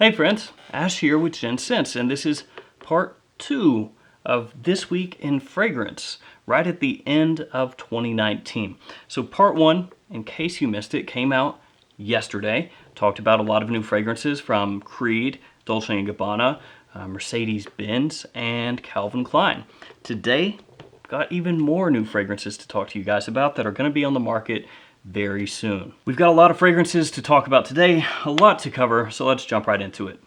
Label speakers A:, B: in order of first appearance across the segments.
A: Hey friends, Ash here with Gents, and this is part 2 of This Week in Fragrance, right at the end of 2019. So part 1, in case you missed it, came out yesterday. Talked about a lot of new fragrances from Creed, Dolce & Gabbana, Mercedes-Benz, and Calvin Klein. Today, got even more new fragrances to talk to you guys about that are going to be on the market very soon. We've got a lot of fragrances to talk about today, a lot to cover, so let's jump right into it.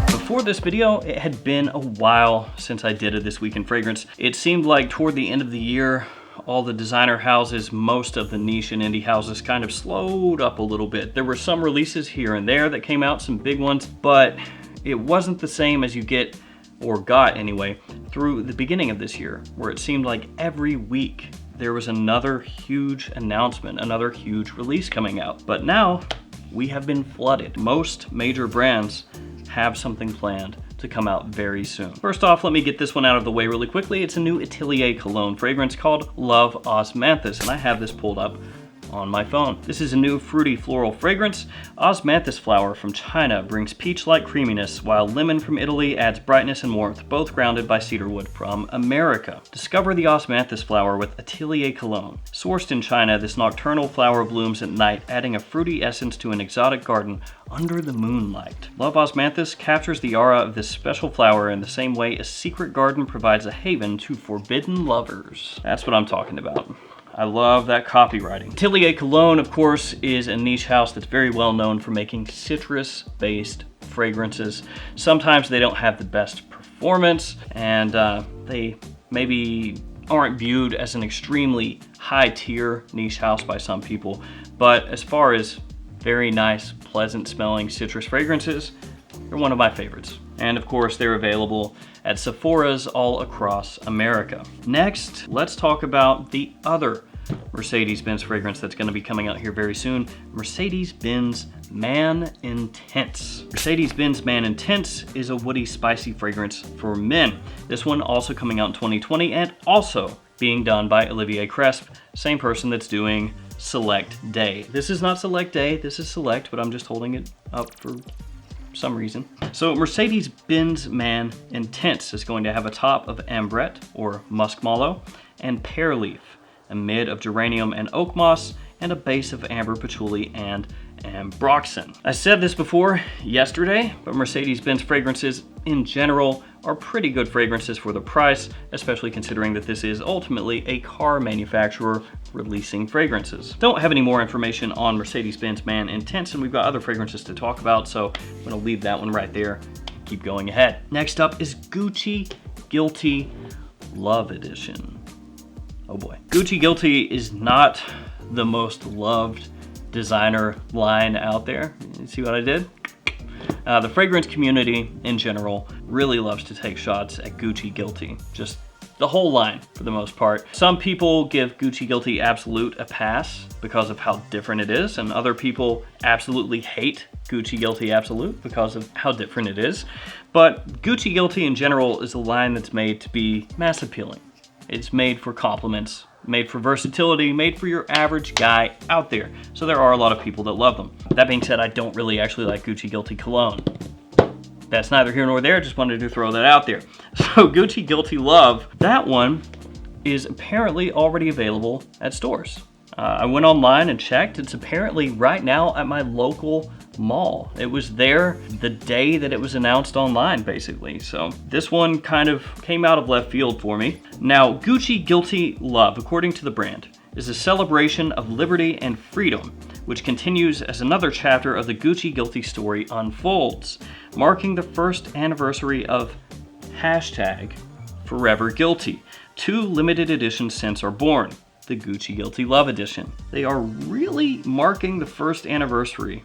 A: Before this video, it had been a while since I did a This Week in Fragrance. It seemed like toward the end of the year, all the designer houses, most of the niche and indie houses kind of slowed up a little bit. There were some releases here and there that came out, some big ones, but it wasn't the same as you get or got anyway, through the beginning of this year, where it seemed like every week there was another huge announcement, another huge release coming out. But now we have been flooded. Most major brands have something planned to come out very soon. First off, let me get this one out of the way really quickly. It's a new Atelier cologne fragrance called Love Osmanthus, and I have this pulled up on my phone. This is a new fruity floral fragrance. Osmanthus flower from China brings peach-like creaminess, while lemon from Italy adds brightness and warmth, both grounded by cedarwood from America. Discover the Osmanthus flower with Atelier cologne. Sourced in China, this nocturnal flower blooms at night, adding a fruity essence to an exotic garden under the moonlight. Love Osmanthus captures the aura of this special flower in the same way a secret garden provides a haven to forbidden lovers. That's what I'm talking about. I love that copywriting. Atelier Cologne, of course, is a niche house that's very well known for making citrus-based fragrances. Sometimes they don't have the best performance, and they maybe aren't viewed as an extremely high-tier niche house by some people. But as far as very nice, pleasant-smelling citrus fragrances, they're one of my favorites. And of course, they're available at Sephora's all across America. Next, let's talk about the other Mercedes-Benz fragrance that's going to be coming out here very soon, Mercedes-Benz Man Intense. Mercedes-Benz Man Intense is a woody, spicy fragrance for men. This one also coming out in 2020 and also being done by Olivier Cresp, same person that's doing Select Day. This is not Select Day, this is Select, but I'm just holding it up for some reason. So Mercedes-Benz Man Intense is going to have a top of ambrette or musk mallow and pear leaf, a mid of geranium and oak moss, and a base of amber patchouli and ambroxan. I said this before yesterday, but Mercedes-Benz fragrances in general are pretty good fragrances for the price, especially considering that this is ultimately a car manufacturer releasing fragrances. Don't have any more information on Mercedes-Benz Man Intense, and we've got other fragrances to talk about, so I'm gonna leave that one right there. Keep going ahead. Next up is Gucci Guilty Love Edition. Oh boy. Gucci Guilty is not the most loved designer line out there. You see what I did? The fragrance community in general really loves to take shots at Gucci Guilty. Just the whole line for the most part. Some people give Gucci Guilty Absolute a pass because of how different it is, and other people absolutely hate Gucci Guilty Absolute because of how different it is. But Gucci Guilty in general is a line that's made to be mass appealing. It's made for compliments, made for versatility, made for your average guy out there. So there are a lot of people that love them. That being said, I don't really actually like Gucci Guilty cologne. That's neither here nor there, just wanted to throw that out there. So Gucci Guilty Love, that one is apparently already available at stores. I went online and checked. It's apparently right now at my local mall. It was there the day that it was announced online, basically. So this one kind of came out of left field for me. Now, Gucci Guilty Love, according to the brand, is a celebration of liberty and freedom, which continues as another chapter of the Gucci Guilty story unfolds, marking the first anniversary of #ForeverGuilty. 2 limited edition scents are born, the Gucci Guilty Love Edition. They are really marking the first anniversary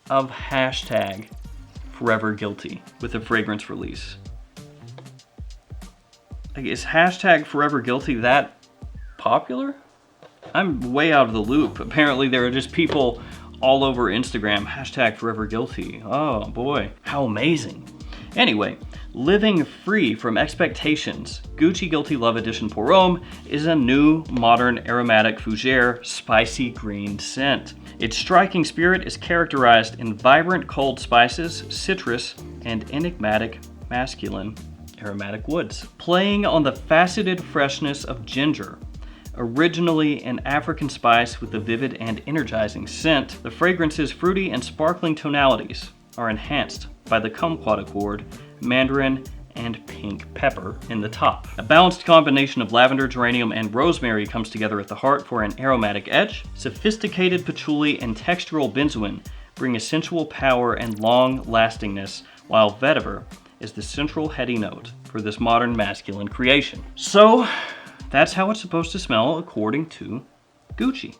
A: of #ForeverGuilty with a fragrance release. Is #ForeverGuilty that popular? I'm way out of the loop. Apparently there are just people all over Instagram, #ForeverGuilty. Oh boy, how amazing. Anyway, living free from expectations, Gucci Guilty Love Edition Pour Homme is a new, modern, aromatic fougere spicy green scent. Its striking spirit is characterized in vibrant cold spices, citrus, and enigmatic masculine aromatic woods. Playing on the faceted freshness of ginger, originally an African spice with a vivid and energizing scent, the fragrance's fruity and sparkling tonalities are enhanced by the kumquat accord, mandarin, and pink pepper in the top. A balanced combination of lavender, geranium, and rosemary comes together at the heart for an aromatic edge. Sophisticated patchouli and textural benzoin bring a sensual power and long-lastingness, while vetiver is the central heady note for this modern masculine creation. So that's how it's supposed to smell according to Gucci.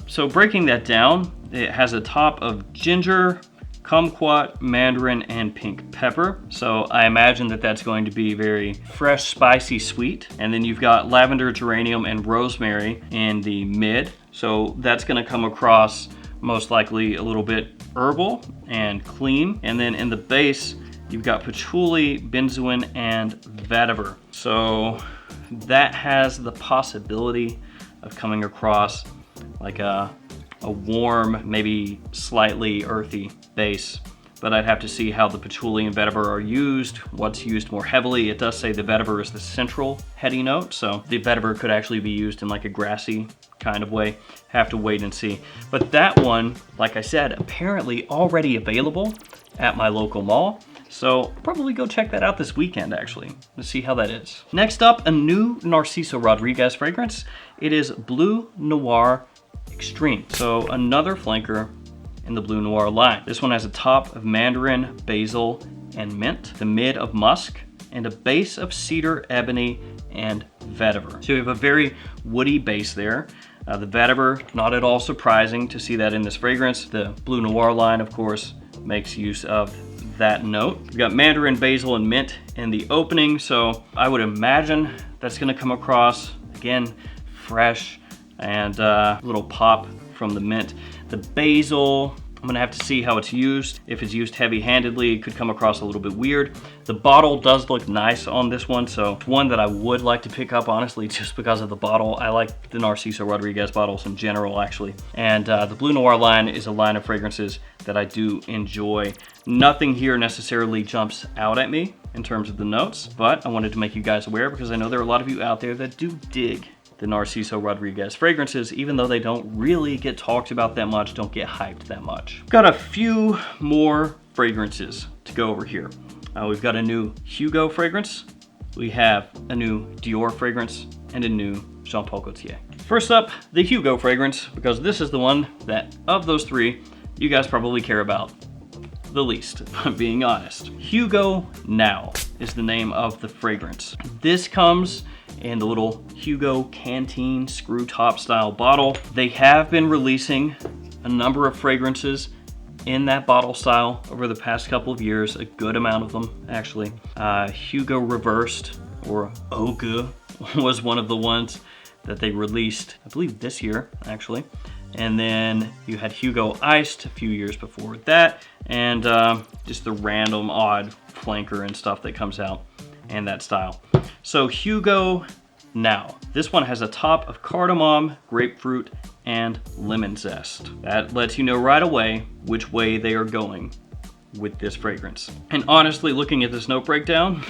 A: So breaking that down, it has a top of ginger, kumquat, mandarin, and pink pepper. So I imagine that that's going to be very fresh, spicy, sweet. And then you've got lavender, geranium, and rosemary in the mid. So that's gonna come across most likely a little bit herbal and clean. And then in the base, you've got patchouli, benzoin, and vetiver. So that has the possibility of coming across like a warm, maybe slightly earthy base. But I'd have to see how the patchouli and vetiver are used, what's used more heavily. It does say the vetiver is the central heady note, so the vetiver could actually be used in like a grassy kind of way. Have to wait and see. But that one, like I said, apparently already available at my local mall. So probably go check that out this weekend, actually, to see how that is. Next up, a new Narciso Rodriguez fragrance. It is BLEU Noir Extreme. So another flanker in the BLEU Noir line. This one has a top of mandarin, basil, and mint, the mid of musk, and a base of cedar, ebony, and vetiver. So you have a very woody base there. The vetiver, not at all surprising to see that in this fragrance. The BLEU Noir line, of course, makes use of that note. We've got mandarin, basil, and mint in the opening, so I would imagine that's gonna come across, again, fresh and a little pop from the mint. The basil, I'm gonna have to see how it's used. If it's used heavy-handedly, it could come across a little bit weird. The bottle does look nice on this one, so it's one that I would like to pick up, honestly, just because of the bottle. I like the Narciso Rodriguez bottles in general, actually. And the BLEU Noir line is a line of fragrances that I do enjoy. Nothing here necessarily jumps out at me in terms of the notes, but I wanted to make you guys aware because I know there are a lot of you out there that do dig the Narciso Rodriguez fragrances, even though they don't really get talked about that much, don't get hyped that much. Got a few more fragrances to go over here. We've got a new HUGO fragrance, we have a new Dior fragrance, and a new Jean Paul Gaultier. First up, the HUGO fragrance, because this is the one that, of those three, you guys probably care about the least, if I'm being honest. HUGO Now is the name of the fragrance. This comes in the little HUGO canteen screw top style bottle. They have been releasing a number of fragrances in that bottle style over the past couple of years, a good amount of them actually. HUGO Reversed, or HUGO, was one of the ones that they released, I believe this year actually. And then you had HUGO Iced a few years before that, and just the random odd flanker and stuff that comes out in that style. So HUGO Now. This one has a top of cardamom, grapefruit, and lemon zest. That lets you know right away which way they are going with this fragrance. And honestly, looking at this note breakdown,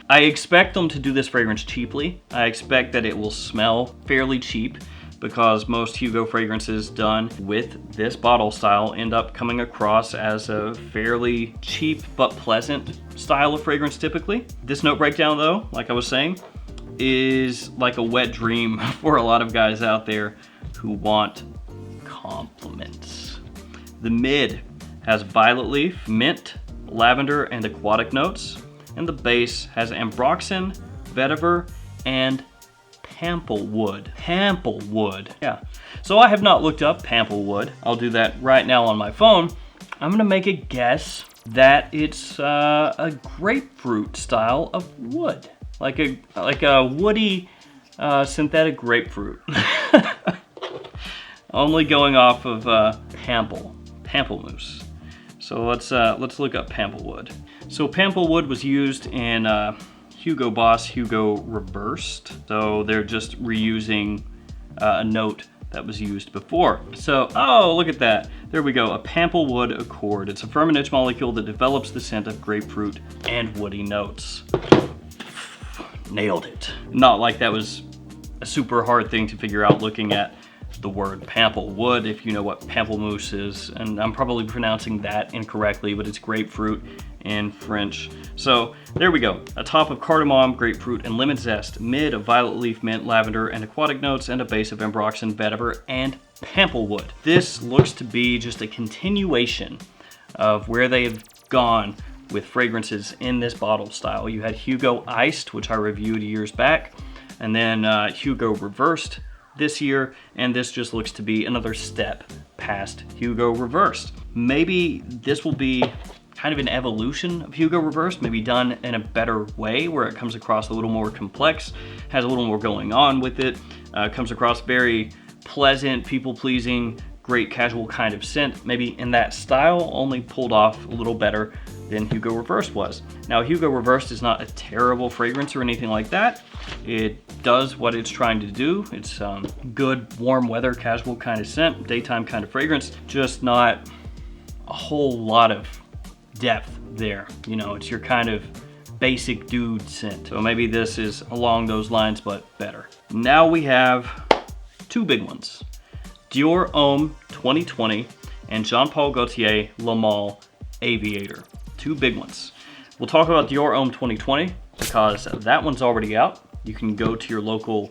A: I expect them to do this fragrance cheaply. I expect that it will smell fairly cheap, because most HUGO fragrances done with this bottle style end up coming across as a fairly cheap but pleasant style of fragrance typically. This note breakdown though, like I was saying, is like a wet dream for a lot of guys out there who want compliments. The mid has violet leaf, mint, lavender, and aquatic notes, and the base has ambroxan, vetiver, and Pamplewood. Pamplewood. Yeah. So I have not looked up Pamplewood. I'll do that right now on my phone. I'm gonna make a guess that it's a grapefruit style of wood, like a woody synthetic grapefruit. Only going off of pamplemousse. So let's look up Pamplewood. So Pample wood was used in Hugo Boss Hugo Reversed. So they're just reusing a note that was used before. So, oh, look at that. There we go, a Pample wood accord. It's a firm and edge molecule that develops the scent of grapefruit and woody notes. Nailed it. Not like that was a super hard thing to figure out looking at the word Pample wood, if you know what pamplemousse is, and I'm probably pronouncing that incorrectly, but it's grapefruit in French. So there we go, a top of cardamom, grapefruit, and lemon zest, mid of violet leaf, mint, lavender, and aquatic notes, and a base of ambroxan, vetiver, and Pample wood. This looks to be just a continuation of where they've gone with fragrances in this bottle style. You had Hugo Iced, which I reviewed years back, and then Hugo Reversed this year, and this just looks to be another step past Hugo Reversed. Maybe this will be kind of an evolution of Hugo Reversed, maybe done in a better way where it comes across a little more complex, has a little more going on with it, comes across very pleasant, people-pleasing, great casual kind of scent, maybe in that style, only pulled off a little better than Hugo Reversed was. Now, Hugo Reversed is not a terrible fragrance or anything like that. It does what it's trying to do. It's good, warm weather, casual kind of scent, daytime kind of fragrance, just not a whole lot of depth there. You know, it's your kind of basic dude scent. So maybe this is along those lines, but better. Now we have two big ones. Dior Homme 2020 and Jean Paul Gaultier Le Male Aviator. Two big ones. We'll talk about Dior Homme 2020 because that one's already out. You can go to your local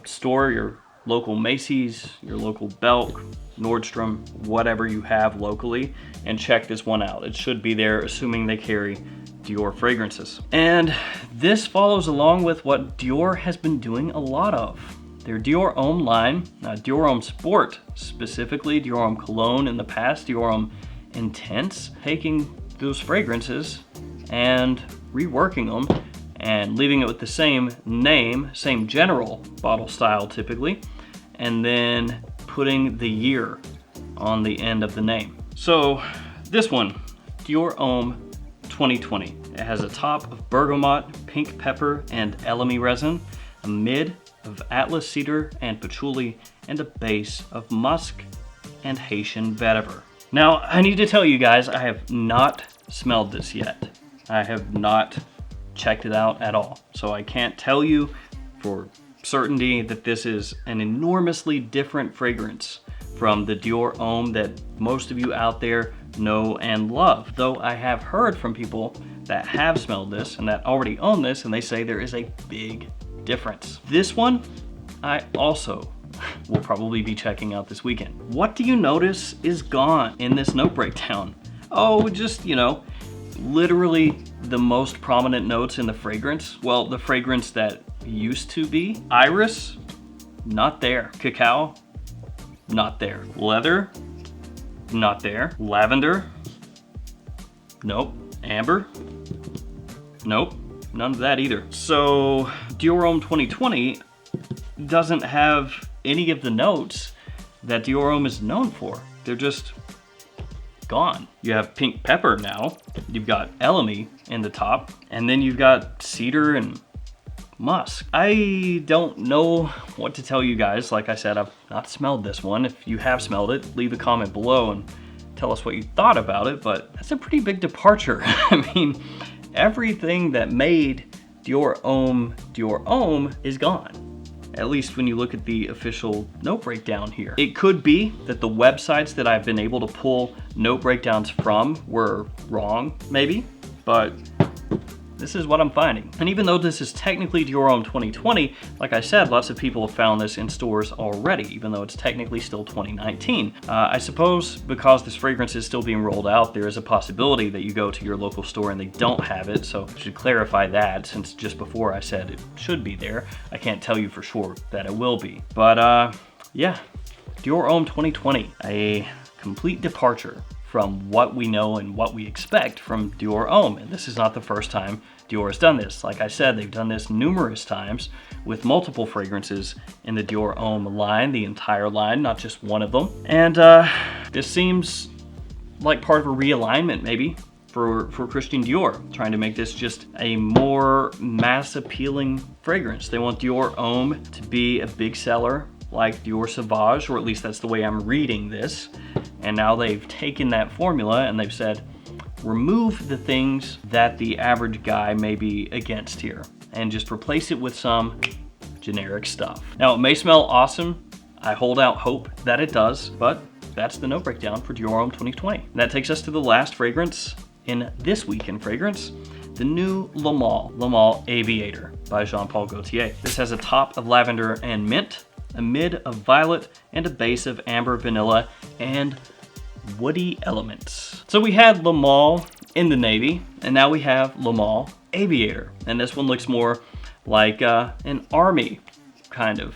A: store, your local Macy's, your local Belk, Nordstrom, whatever you have locally, and check this one out. It should be there, assuming they carry Dior fragrances. And this follows along with what Dior has been doing a lot of. Their Dior Homme line, Dior Homme Sport specifically, Dior Homme Cologne in the past, Dior Homme Intense, taking those fragrances and reworking them and leaving it with the same name, same general bottle style typically, and then putting the year on the end of the name. So this one, Dior Homme 2020. It has a top of bergamot, pink pepper, and elemi resin, a mid of Atlas cedar and patchouli, and a base of musk and Haitian vetiver. Now, I need to tell you guys, I have not smelled this yet. I have not checked it out at all. So I can't tell you for certainty that this is an enormously different fragrance from the Dior Homme that most of you out there know and love. Though I have heard from people that have smelled this and that already own this, and they say there is a big difference. This one, I also will probably be checking out this weekend. What do you notice is gone in this note breakdown? Oh, just, you know, literally the most prominent notes in the fragrance. Well, the fragrance that used to be. Iris, not there. Cacao, not there. Leather, not there. Lavender, nope. Amber, nope. None of that either. So Dior Homme 2020 doesn't have any of the notes that Dior Homme is known for. They're just gone. You have pink pepper now. You've got elemi in the top, and then you've got cedar and musk. I don't know what to tell you guys. Like I said, I've not smelled this one. If you have smelled it, leave a comment below and tell us what you thought about it, but that's a pretty big departure. I mean, everything that made Dior Homme is gone. At least when you look at the official note breakdown here. It could be that the websites that I've been able to pull note breakdowns from were wrong, maybe, but this is what I'm finding. And even though this is technically Dior Homme 2020, like I said, lots of people have found this in stores already, even though it's technically still 2019. I suppose because this fragrance is still being rolled out, there is a possibility that you go to your local store and they don't have it, so I should clarify that, since just before I said it should be there. I can't tell you for sure that it will be. But yeah, Dior Homme 2020, a complete departure from what we know and what we expect from Dior Homme. And this is not the first time Dior has done this. Like I said, they've done this numerous times with multiple fragrances in the Dior Homme line, the entire line, not just one of them. And this seems like part of a realignment maybe for Christian Dior, trying to make this just a more mass appealing fragrance. They want Dior Homme to be a big seller like Dior Sauvage, or at least that's the way I'm reading this. And now they've taken that formula and they've said, remove the things that the average guy may be against here and just replace it with some generic stuff. Now, it may smell awesome. I hold out hope that it does, but that's the note breakdown for Dior Homme 2020. And that takes us to the last fragrance in this week in fragrance, the new Le Male Aviator by Jean-Paul Gaultier. This has a top of lavender and mint, a mid of violet, and a base of amber, vanilla, and woody elements. So we had Le Male in the navy, and now we have Le Male Aviator. And this one looks more like an army kind of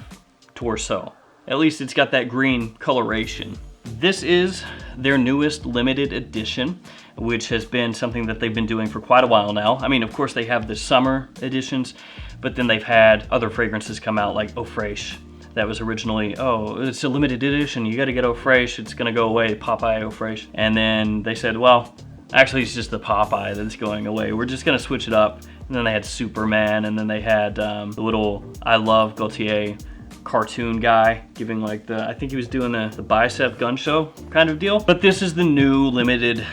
A: torso. At least it's got that green coloration. This is their newest limited edition, which has been something that they've been doing for quite a while now. I mean, of course they have the summer editions, but then they've had other fragrances come out like Eau Fraiche. That was originally, oh, it's a limited edition, you gotta get Eau Fraiche, it's gonna go away, Popeye Eau Fraiche. And then they said, well, actually it's just the Popeye that's going away. We're just gonna switch it up. And then they had Superman, and then they had the little I Love Gaultier cartoon guy giving like I think he was doing the bicep gun show kind of deal. But this is the new limited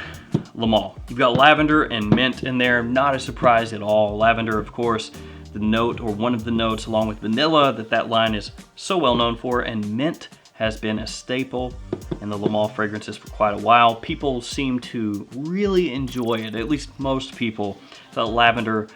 A: Le Male. You've got lavender and mint in there, not a surprise at all. Lavender, of course, the note or one of the notes along with vanilla that line is so well known for, and mint has been a staple in the Le Male fragrances for quite a while. People seem to really enjoy it, at least most people, the lavender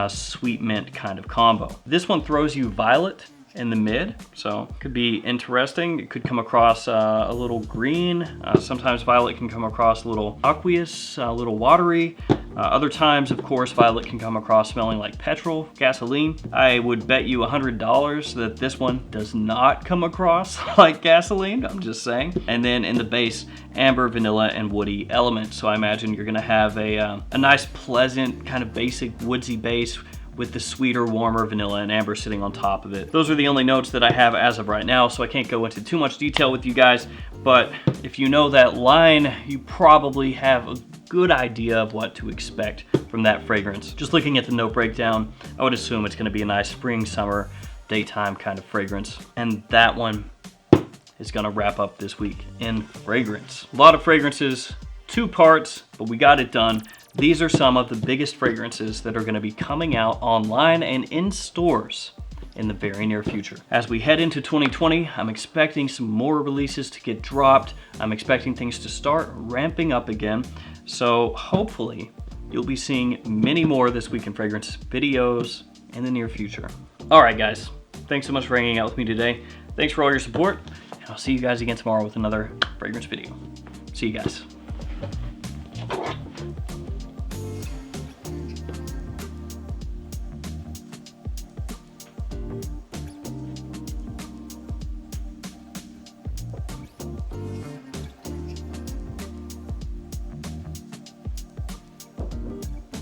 A: sweet mint kind of combo. This one throws you violet in the mid, so it could be interesting. It could come across a little green. Sometimes violet can come across a little aqueous, a little watery. Other times, of course, violet can come across smelling like petrol, gasoline. I would bet you $100 that this one does not come across like gasoline, I'm just saying. And then in the base, amber, vanilla, and woody elements. So I imagine you're gonna have a nice, pleasant, kind of basic woodsy base with the sweeter, warmer vanilla and amber sitting on top of it. Those are the only notes that I have as of right now, so I can't go into too much detail with you guys, but if you know that line, you probably have a good idea of what to expect from that fragrance. Just looking at the note breakdown, I would assume it's gonna be a nice spring, summer, daytime kind of fragrance. And that one is gonna wrap up this week in fragrance. A lot of fragrances, 2 parts, but we got it done. These are some of the biggest fragrances that are gonna be coming out online and in stores in the very near future. As we head into 2020, I'm expecting some more releases to get dropped. I'm expecting things to start ramping up again. So hopefully you'll be seeing many more This Week in Fragrance videos in the near future. All right, guys, thanks so much for hanging out with me today. Thanks for all your support, and I'll see you guys again tomorrow with another fragrance video. See you guys.